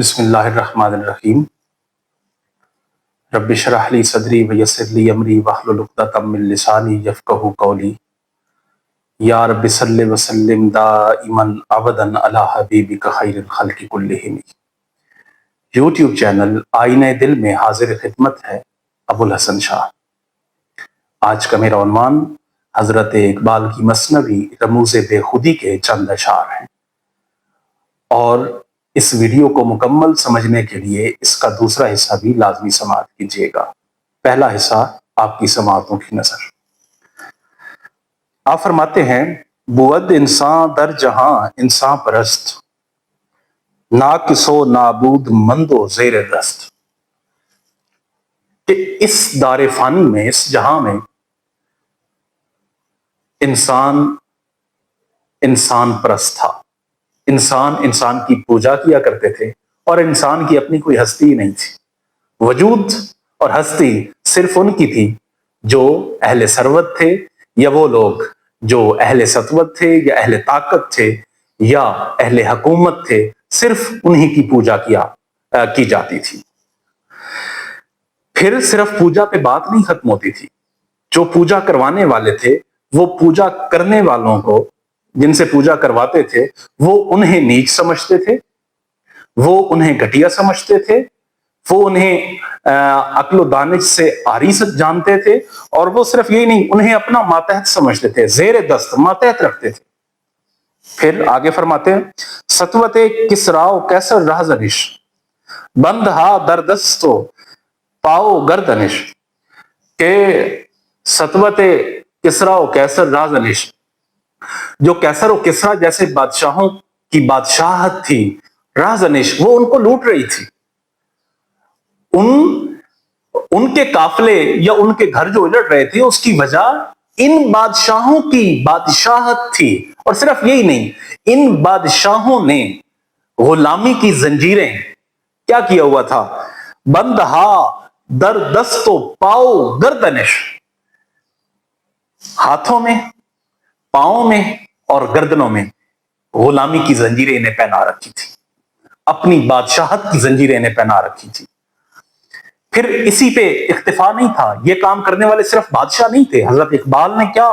बिस्मिल्लाह अर्रहमान Ar-Rahim. Rabbi इश्रह ली सदरी वयस्सिर ली अमरी वहलुल उक़दतम मिन लिसानी यफ़क़हू क़ौली। या रब्बि सल्लि व सल्लिम दाइमन अबदन अला हबीबिका खैरिल खल्क़ि कुल्लिहिम। यूट्यूब चैनल आईने दिल में हाजिर खिदमत है अबुल हसन शाह। आज का मेरा उन्वान हज़रत इकबाल की मसनवी रमूज़े बेखुदी के चंद अशार हैं, और इस वीडियो को मुकम्मल समझने के लिए इसका दूसरा हिस्सा भी लाजमी समाअत कीजिएगा। पहला हिस्सा आपकी समाअतों की नजर। आप फरमाते हैं, बुअद इंसान दर जहां इंसान परस्त, नाकिसो नाबूद मंदो जेर दस्त। कि इस दारे फानी में, इस जहां में इंसान इंसान परस्त था। इंसान इंसान की पूजा किया करते थे और इंसान की अपनी कोई हस्ती ही नहीं थी। वजूद और हस्ती सिर्फ उनकी थी जो अहले सरवत थे, या वो लोग जो अहले सतवत थे या अहले ताकत थे या अहले हुकूमत थे, सिर्फ उन्हीं की पूजा की जाती थी। फिर सिर्फ पूजा पे बात नहीं खत्म होती थी। जो पूजा करवाने वाले थे वो पूजा करने वालों को, जिनसे पूजा करवाते थे, वो उन्हें नीच समझते थे, वो उन्हें घटिया समझते थे, वो उन्हें अक्ल दानिश से आरी जानते थे, और वो सिर्फ यही नहीं, उन्हें अपना मातहत समझते थे, जेर दस्त मातहत रखते थे। फिर आगे फरमाते हैं, सतवते किसराओ कैसर राजनिश, बंद हा दरदस्तो पाओ गर्दनिश। के सतवते किसराओ कैसर राजनिश, जो कैसर और किसरा जैसे बादशाहों की बादशाहत थी, राजनिश, वो उनको लूट रही थी। उनके काफले या उनके घर जो उलट रहे थे, उसकी वजह इन बादशाहों की बादशाहत थी। और सिर्फ यही नहीं, इन बादशाहों ने गुलामी की जंजीरें क्या किया हुआ था, बंद हा दर दस्तो पाओ गर्दनिश, हाथों में, पांव में और गर्दनों में गुलामी की जंजीरें इन्हें पहना रखी थी, अपनी बादशाहत की जंजीरें इन्हें पहना रखी थी। फिर इसी पे इख्तिफा नहीं था, ये काम करने वाले सिर्फ बादशाह नहीं थे। हजरत इकबाल ने क्या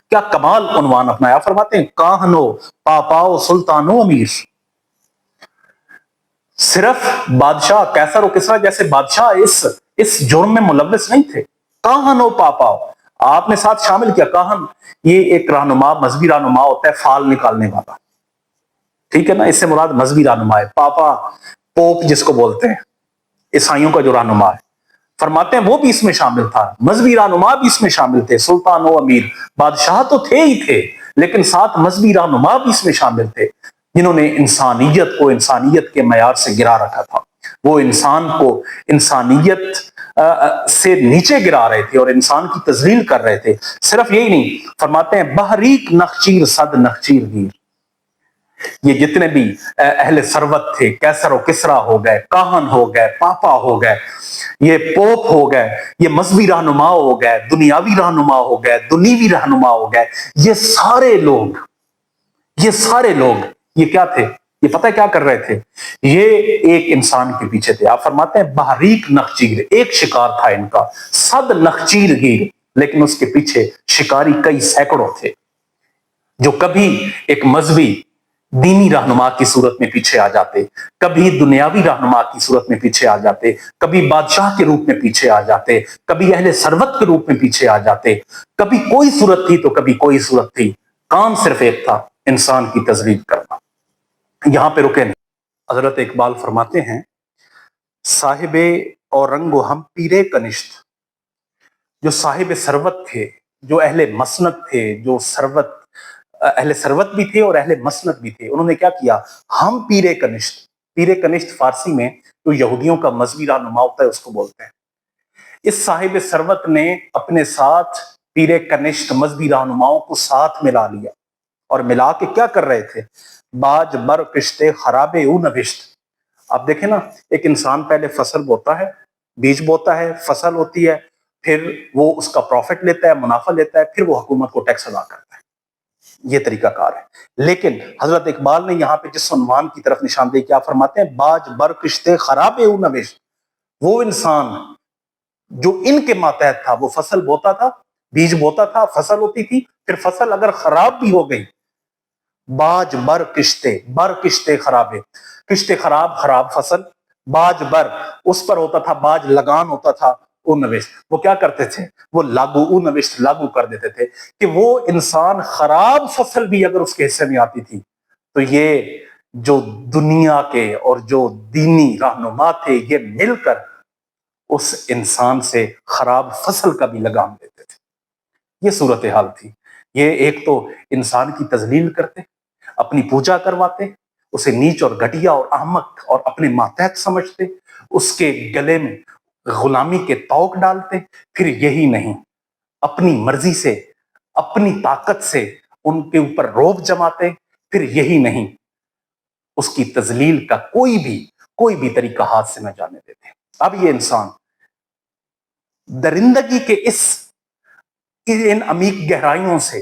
क्या कमाल उन्वान अपनाया। फरमाते हैं, काहनो पापाओ सुल्तानो अमीर। सिर्फ बादशाह कैसर और किसरा जैसे बादशाह इस जुर्म में मुलव्वस नहीं थे। काहनो पापाओ, आपने साथ शामिल किया। काहन ये एक रहनुमा, मजहबी रहनुमा होता है, फाल निकालने वाला, ठीक है ना। इससे मुराद मजहबी रहनुमा है। पापा पोप जिसको बोलते हैं, ईसाइयों का जो रहनुमा है। फरमाते हैं वो भी इसमें शामिल था, मजहबी रहनुमा भी इसमें शामिल थे। सुल्तान व अमीर, बादशाह तो थे ही थे, लेकिन साथ मजहबी रहनुमा भी इसमें शामिल थे, जिन्होंने इंसानियत को इंसानियत के मयार से गिरा रखा था। वो इंसान को इंसानियत से नीचे गिरा रहे थे और इंसान की तजलील कर रहे थे। सिर्फ यही नहीं, फरमाते हैं, बहरीक नखचीर सद नखचीर गिर। ये जितने भी अहले सरवत थे, कैसर और किसरा हो गए, काहन हो गए, पापा हो गए, ये पोप हो गए, ये मजहबी रहनुमा हो गए, दुनियावी रहनुमा हो गए, दुनियावी रहनुमा हो गए, ये सारे लोग ये क्या थे, ये पता है क्या कर रहे थे? ये एक इंसान के पीछे थे। आप फरमाते हैं, बहरीक नखचीर, एक शिकार था इनका, सद नखचीर गिर, लेकिन उसके पीछे शिकारी कई सैकड़ों थे, जो कभी एक मजहबी दीनी रहनुमा की सूरत में पीछे आ जाते, कभी दुनियावी रहनुमा की सूरत में पीछे आ जाते, कभी बादशाह के रूप में पीछे आ जाते, कभी अहले सरवत के रूप में पीछे आ जाते। कभी कोई सूरत थी तो कभी कोई सूरत थी, काम सिर्फ एक था, इंसान की तजलील करना। यहां पे रुके नहीं। हजरत इकबाल फरमाते हैं, साहिबे और रंगो हम पीरे कनिष्ठ, जो साहिब सरवत थे, जो अहले मसनद थे, जो सरवत अहले सरवत भी थे और अहले मसनद भी थे, उन्होंने क्या किया, हम पीरे कनिष्ठ, पीरे कनिष्ठ फारसी में जो यहूदियों का मजहबी रहनुमा होता है उसको बोलते हैं। इस साहिब सरवत ने अपने साथ पीरे कनिष्ठ मजहबी रहनुमाओं को साथ मिला लिया, और मिला के क्या कर रहे थे, बाज बर किश्ते खराबे ऊ नभिश्त। आप देखें ना, एक इंसान पहले फसल बोता है, बीज बोता है, फसल होती है, फिर वो उसका प्रॉफिट लेता है, मुनाफा लेता है, फिर वो हुकूमत को टैक्स अदा करता है। یہ طریقہ کار ہے. لیکن حضرت اقبال نے یہاں پہ جس عنوان کی طرف نشاندہی کیا فرماتے ہیں, باج بر کشتے خراب او نوش, وہ انسان جو ان کے ماتحت تھا, وہ فصل بوتا تھا, بیج بوتا تھا, فصل ہوتی تھی, پھر فصل اگر خراب بھی ہو گئی, باج بر کشتے خراب ہے, کشتے خراب, خراب فصل, باج بر اس پر ہوتا تھا, باج لگان ہوتا تھا, او نوشت, وہ کیا کرتے تھے, وہ او نوشت لاگو کر دیتے تھے کہ وہ انسان خراب فصل بھی اگر اس کے حصے میں آتی تھی تو یہ جو دنیا کے اور جو دینی رہنما تھے یہ مل کر اس انسان سے خراب فصل کا بھی لگام دیتے تھے. یہ صورتحال تھی. یہ ایک تو انسان کی تذلیل کرتے, اپنی پوجا کرواتے, اسے نیچ اور گھٹیا اور احمق اور اپنے ماتحت سمجھتے, اس کے گلے میں غلامی کے طوق ڈالتے. پھر یہی نہیں, اپنی مرضی سے, اپنی طاقت سے ان کے اوپر روب جماتے. پھر یہی نہیں, اس کی تذلیل کا کوئی بھی طریقہ ہاتھ سے نہ جانے دیتے. اب یہ انسان درندگی کے ان عمیق گہرائیوں سے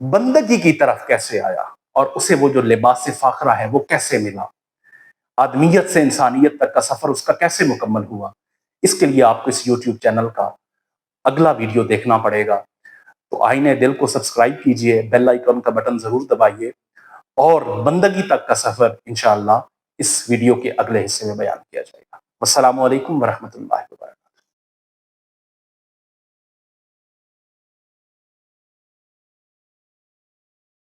بندگی کی طرف کیسے آیا, اور اسے وہ جو لباس فاخرہ ہے وہ کیسے ملا, آدمیت سے انسانیت تک کا سفر اس کا کیسے مکمل ہوا. اس کے لیے آپ کو اس یوٹیوب چینل کا اگلا ویڈیو دیکھنا پڑے گا. تو آئینے دل کو سبسکرائب کیجئے, بیل آئیکن کا بٹن ضرور دبائیے, اور بندگی تک کا سفر انشاءاللہ اس ویڈیو کے اگلے حصے میں بیان کیا جائے گا. السلام علیکم ورحمۃ اللہ وبرکاتہ.